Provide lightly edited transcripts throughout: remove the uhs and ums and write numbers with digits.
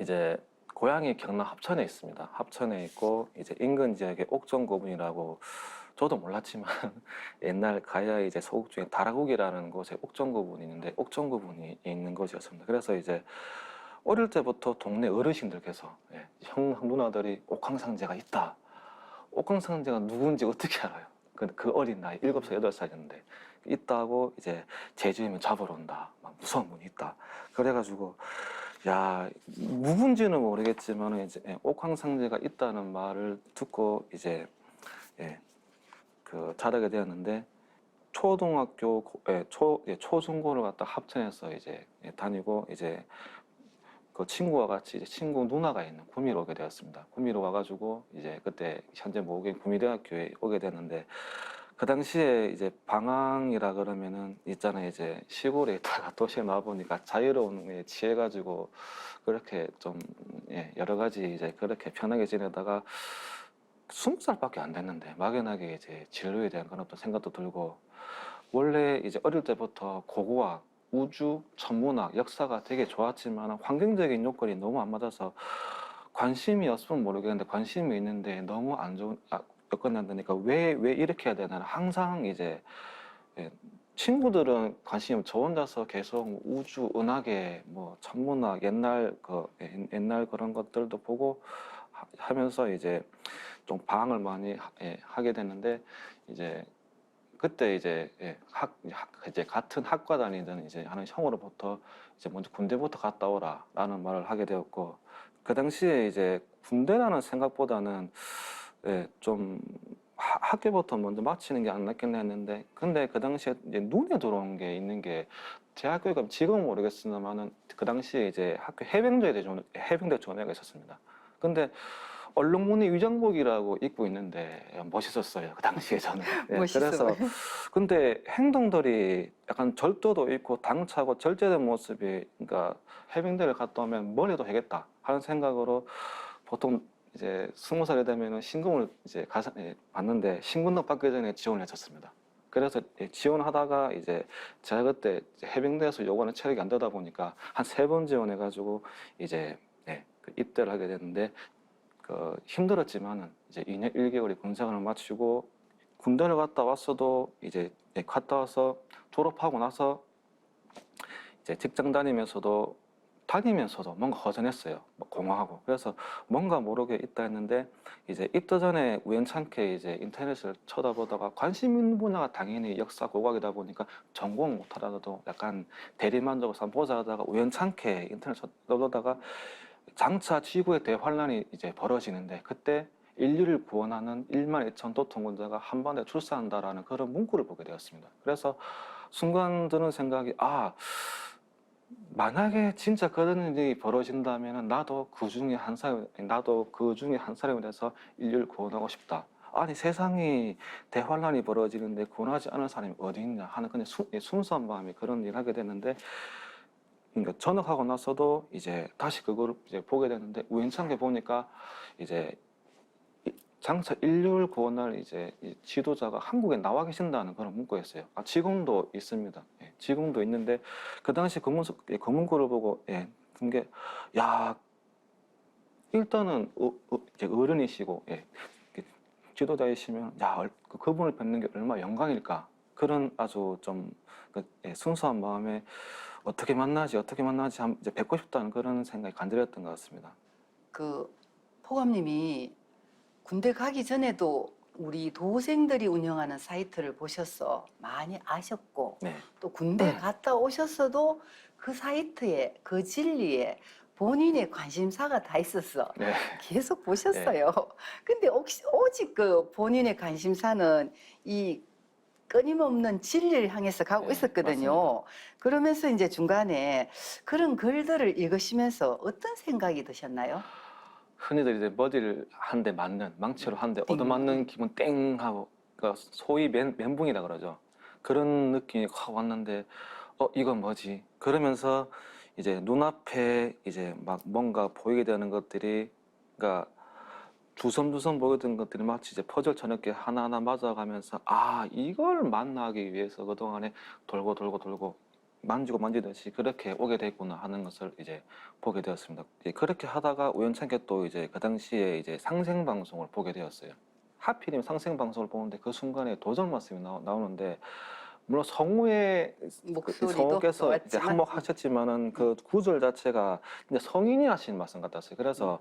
이제 고향이 경남 합천에 있습니다. 합천에 있고 이제 인근 지역에 옥정고분이라고 저도 몰랐지만 옛날 가야 이제 소국 중에 다라국이라는 곳에 옥정고분이 있는데 옥정고분이 있는 곳이었습니다. 그래서 이제 어릴 때부터 동네 어르신들께서 형 누나들이 옥황상제가 있다. 옥황상제가 누군지 어떻게 알아요? 그 어린 나이 7살, 8살이었는데 있다고 이제 제주이면 잡으러 온다. 막 무서운 분이 있다. 그래가지고 야, 누군지는 모르겠지만 이제 옥황상제가 있다는 말을 듣고 이제 자라게 되었는데 초등학교 초중고를 갖다 합천에서 이제 다니고 이제 그 친구와 같이 이제 친구 누나가 있는 구미로 오게 되었습니다. 구미로 와가지고 이제 그때 현재 모국인 구미대학교에 오게 됐는데 그 당시에 이제 방황이라 그러면은 있잖아요. 이제 시골에 있다가 도시에 나와 보니까 자유로운 게 취해가지고 그렇게 좀 여러 가지 이제 그렇게 편하게 지내다가 20살밖에 안 됐는데 막연하게 이제 진로에 대한 그런 어떤 생각도 들고 원래 이제 어릴 때부터 고고학, 우주, 천문학, 역사가 되게 좋았지만 환경적인 요건이 너무 안 맞아서 관심이 없으면 모르겠는데 관심이 있는데 너무 안 좋은 여건이 안 되니까 왜 이렇게 해야 되나 항상 이제 친구들은 관심이 없고 저 혼자서 계속 우주, 은하계, 뭐 천문학, 옛날 그런 것들도 보고 하면서 이제 좀 방황을 많이 하게 됐는데 이제 그때 이제 이제 같은 학과 다니던 이제 하는 형으로부터 이제 먼저 군대부터 갔다 오라라는 말을 하게 되었고 그 당시에 이제 군대라는 생각보다는 좀 학교부터 먼저 마치는 게 안 낫겠나 했는데 근데 그 당시에 이제 눈에 들어온 게 있는 게 대학교가 지금은 모르겠습니다만은 그 당시에 이제 학교 해병대 전회가 있었습니다. 근데 얼룩무늬 위장복이라고 입고 있는데 멋있었어요. 그 당시에 저는. 멋있어 그래서 보여. 근데 행동들이 약간 절도도 있고 당차고 절제된 모습이 그러니까 해병대를 갔다 오면 뭘 해도 되겠다 하는 생각으로 보통 이제 20살이 되면은 신금을 이제 받는데 신분등 받기 전에 지원을 했었습니다. 그래서 지원하다가 이제 제가 그때 해병대에서 요구하는 체력이 안 되다 보니까 한 3번 지원해가지고 이제 그 입대를 하게 됐는데 힘들었지만은 이제 2년 1개월의 군생활을 마치고 군대를 갔다 왔어도 이제 갔다 와서 졸업하고 나서 이제 직장 다니면서도 뭔가 허전했어요. 뭐 공허하고. 그래서 뭔가 모르게 있다 했는데 이제 입대 전에 우연찮게 이제 인터넷을 쳐다보다가 관심 있는 분야가 당연히 역사 고고학이다 보니까 전공 못하더라도 약간 대리만족을 한번 보자 하다가 우연찮게 인터넷 쳐다보다가 장차 지구의 대환란이 이제 벌어지는데 그때 인류를 구원하는 1만 2천 도통군자가 한반도에 출사한다라는 그런 문구를 보게 되었습니다. 그래서 순간 드는 생각이 만약에 진짜 그런 일이 벌어진다면 나도 그 중에 한 사람이 돼서 인류를 구원하고 싶다. 아니 세상이 대환란이 벌어지는데 구원하지 않은 사람이 어디 있냐 하는 그냥 순수한 마음이 그런 일을 하게 됐는데 그러니까 전역하고 나서도 이제 다시 그걸 이제 보게 되는데 우연찮게 보니까 이제 장차 인류를 구원할 이제 지도자가 한국에 나와 계신다는 그런 문구였어요. 지금도 있습니다. 지금도 있는데 그 당시 그 문구를 보고 든게 야 일단은 이제 어른이시고 지도자이시면 그분을 뵙는 게 얼마나 영광일까 그런 아주 좀 순수한 마음에 어떻게 만나지 이제 뵙고 싶다는 그런 생각이 간절했던 것 같습니다. 그 포감님이 군대 가기 전에도 우리 도생들이 운영하는 사이트를 보셔서 많이 아셨고 네. 또 군대 갔다 오셨어도 그 사이트에 그 진리에 본인의 관심사가 다 있었어. 네. 계속 보셨어요. 근데 오직 그 본인의 관심사는 이 끊임없는 진리를 향해서 가고 네, 있었거든요. 맞습니다. 그러면서 이제 중간에 그런 글들을 읽으시면서 어떤 생각이 드셨나요? 흔히들 이제 머리를 한 대 맞는 망치로 한 대 띵. 얻어맞는 기분 땡 하고 그러니까 소위 멘붕이라 그러죠. 그런 느낌이 확 왔는데 이건 뭐지? 그러면서 이제 눈앞에 이제 막 뭔가 보이게 되는 것들이 그러니까 주섬주섬 보이던 것들이 마치 이제 퍼즐처럼 이렇게 하나하나 맞아가면서 이걸 만나기 위해서 그동안에 돌고 만지고 만지듯이 그렇게 오게 됐구나 하는 것을 이제 보게 되었습니다. 그렇게 하다가 우연찮게 또 이제 그 당시에 이제 상생 방송을 보게 되었어요. 하필이면 상생 방송을 보는데 그 순간에 도전 말씀이 나오는데 물론 성우의 목소리도 성우께서 이제 좋았지만, 한몫하셨지만은 그 구절 자체가 이제 성인이 하신 말씀 같았어요. 그래서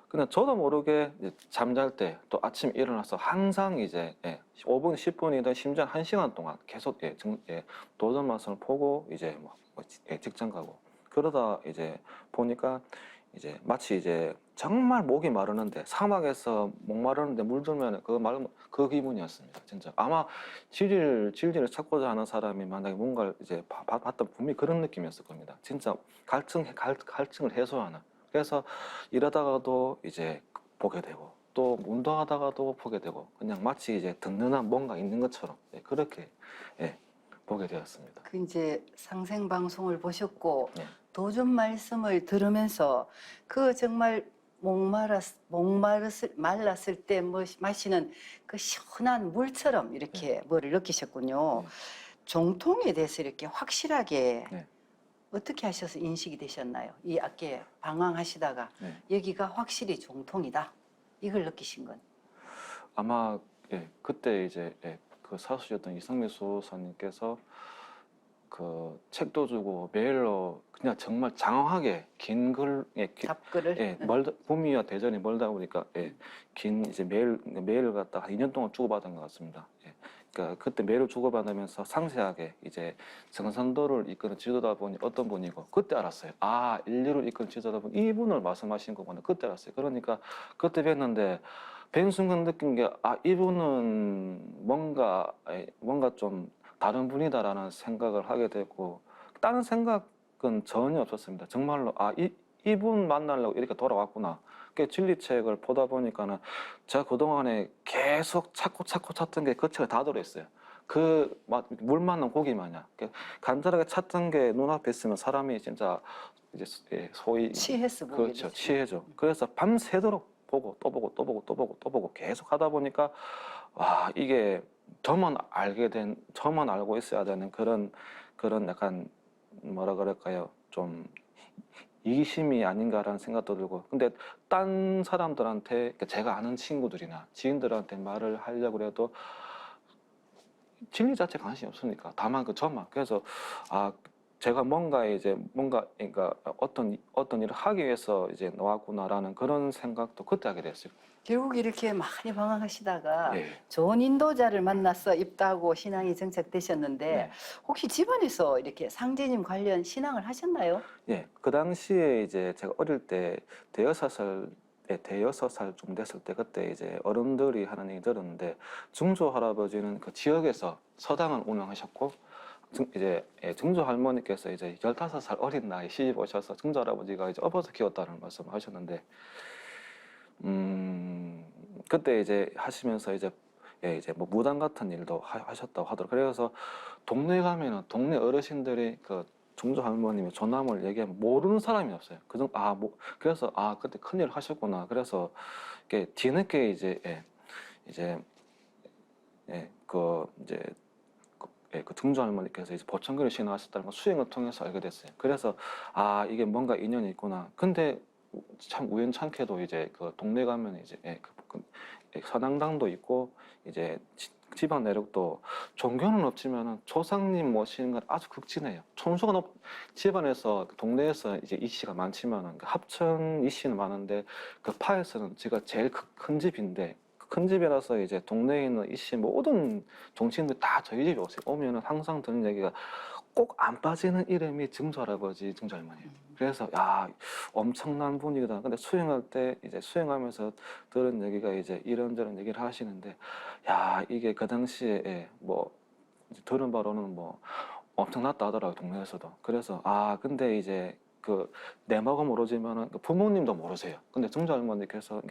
그냥 저도 모르게 이제 잠잘 때 또 아침 일어나서 항상 이제 5분, 10분이든 심지어 1시간 동안 계속 도전 말씀을 보고 이제 직장 가고 그러다 이제 보니까 이제 마치 이제 정말 목이 마르는데 사막에서 목 마르는데 물 들면 그 기분이었습니다. 진짜 아마 진리를 찾고자 하는 사람이 만약에 뭔가를 이제 봤던 분명히 그런 느낌이었을 겁니다. 진짜 갈증을 해소하는. 그래서 이러다가도 이제 보게 되고 또 운동하다가도 보게 되고 그냥 마치 이제 듣는 한 뭔가 있는 것처럼 그렇게 보게 되었습니다. 그 이제 상생 방송을 보셨고 네. 도전 말씀을 들으면서 그 정말 말랐을 때 마시는 그 시원한 물처럼 이렇게 뭐를 느끼셨군요. 네. 정통에 대해서 이렇게 확실하게 네. 어떻게 하셔서 인식이 되셨나요? 이 아까 방황하시다가 네. 여기가 확실히 정통이다. 이걸 느끼신 건. 아마 그때 이제 그 사수셨던 이성미 수호사님께서 그 책도 주고 메일로 그냥 정말 장황하게 긴 글, 답글을. 구미와 대전이 멀다 보니까 긴 이제 메일을 갖다가 한 2년 동안 주고받은 것 같습니다. 그러니까 그때 메일을 주고받으면서 상세하게 이제 정선도를 이끄는 지도자 분이 어떤 분이고 그때 알았어요. 아, 인류를 이끄는 지도자 분 이분을 말씀하신 거구나. 그때 알았어요. 그러니까 그때 뵀는데 뵌 순간 느낀 게 아, 이분은 뭔가 좀 다른 분이다라는 생각을 하게 되고 다른 생각은 전혀 없었습니다. 정말로 아, 이분 만나려고 이렇게 돌아왔구나. 그 진리책을 보다 보니까는 제가 그동안에 계속 찾던 게 그 책에 다 들어있어요. 그 물 맞는 고기 마냥 간절하게 찾던 게 눈앞에 있으면 사람이 진짜 이제 소위 취해서 보게 그렇죠, 되죠. 취해죠. 그래서 밤새도록 보고 또 보고 또 보고 또 보고 또 보고 계속 하다 보니까 와, 이게 저만 알고 있어야 되는 그런 약간 뭐라 그럴까요? 좀 이기심이 아닌가라는 생각도 들고 근데 딴 사람들한테 그러니까 제가 아는 친구들이나 지인들한테 말을 하려고 해도 진리 자체에 관심이 없으니까 다만 저만 그래서 아 제가 뭔가 그러니까 어떤 일을 하기 위해서 이제 나왔구나라는 그런 생각도 그때 하게 됐어요. 결국 이렇게 많이 방황하시다가 예. 좋은 인도자를 만나서 입다하고 신앙이 정착되셨는데 네. 혹시 집안에서 이렇게 상제님 관련 신앙을 하셨나요? 예, 그 당시에 이제 제가 어릴 때 대여섯 살 좀 됐을 때 그때 이제 어른들이 하는 얘기 들었는데 증조 할아버지는 그 지역에서 서당을 운영하셨고 증조 할머니께서 이제 15살 어린 나이 시집 오셔서 증조 할아버지가 이제 업어서 키웠다는 말씀을 하셨는데 그때 이제 하시면서 이제 뭐 무당 같은 일도 하셨다고 하더라고요. 그래서 동네 가면은 동네 어르신들이 그 중조 할머님의 조남을 얘기하면 모르는 사람이 없어요. 그래서 그때 큰일 하셨구나. 그래서 이게 뒤늦게 이제 그 중조 할머니께서 이제 보청기를 신청하셨다는 걸 수행을 통해서 알게 됐어요. 그래서 이게 뭔가 인연이 있구나. 근데 참 우연찮게도 이제 그 동네 가면 이제 선앙당도 있고 이제 집안 내력도 종교는 없지만은 조상님 모시는 건 아주 극진해요. 촌수가 집안에서 동네에서 이제 이씨가 많지만은 그 합천 이씨는 많은데 그 파에서는 제가 제일 큰 집인데 큰 집이라서 이제 동네에 있는 이씨 모든 정치인들 다 저희 집에 오면은 항상 듣는 얘기가 꼭 안 빠지는 이름이 증조 할아버지, 증조 할머니예요. 그래서 엄청난 분위기다. 근데 수행할 때 이제 수행하면서 들은 얘기가 이제 이런저런 얘기를 하시는데 이게 그 당시에 뭐 이제 들은 바로는 뭐 엄청났다 하더라고요, 동네에서도. 그래서 근데 이제 내 먹어 모르지만은 부모님도 모르세요. 근데 증조 할머니께서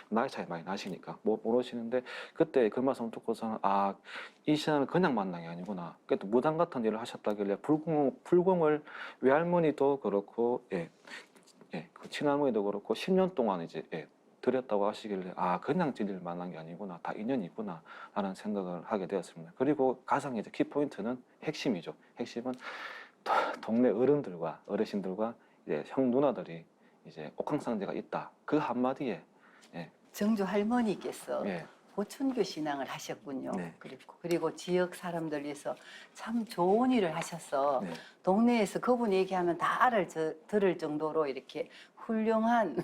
나이 차이 많이 나시니까 모르시는데 그때 그 말씀 듣고서는 이 신앙을 그냥 만난 게 아니구나. 그때 무당 같은 일을 하셨다길래 불공을 외할머니도 그렇고 그 친할머니도 그렇고 10년 동안 이제 드렸다고 하시길래 그냥 진리를 만난 게 아니구나. 다 인연이 있구나 하는 생각을 하게 되었습니다. 그리고 가장 이제 키포인트는 핵심이죠. 핵심은 동네 어른들과 어르신들과 이제 형 누나들이 이제 옥황상제가 있다. 그 한마디에 정주 할머니께서 예, 보천교 신앙을 하셨군요. 네. 그리고 지역 사람들 위해서 참 좋은 일을 하셔서 네, 동네에서 그분 얘기하면 다 들을 정도로 이렇게 훌륭한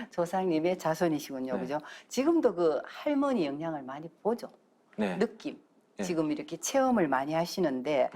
조상님의 자손이시군요. 네. 그죠? 지금도 그 할머니 영향을 많이 보죠. 네. 느낌. 네. 지금 이렇게 체험을 많이 하시는데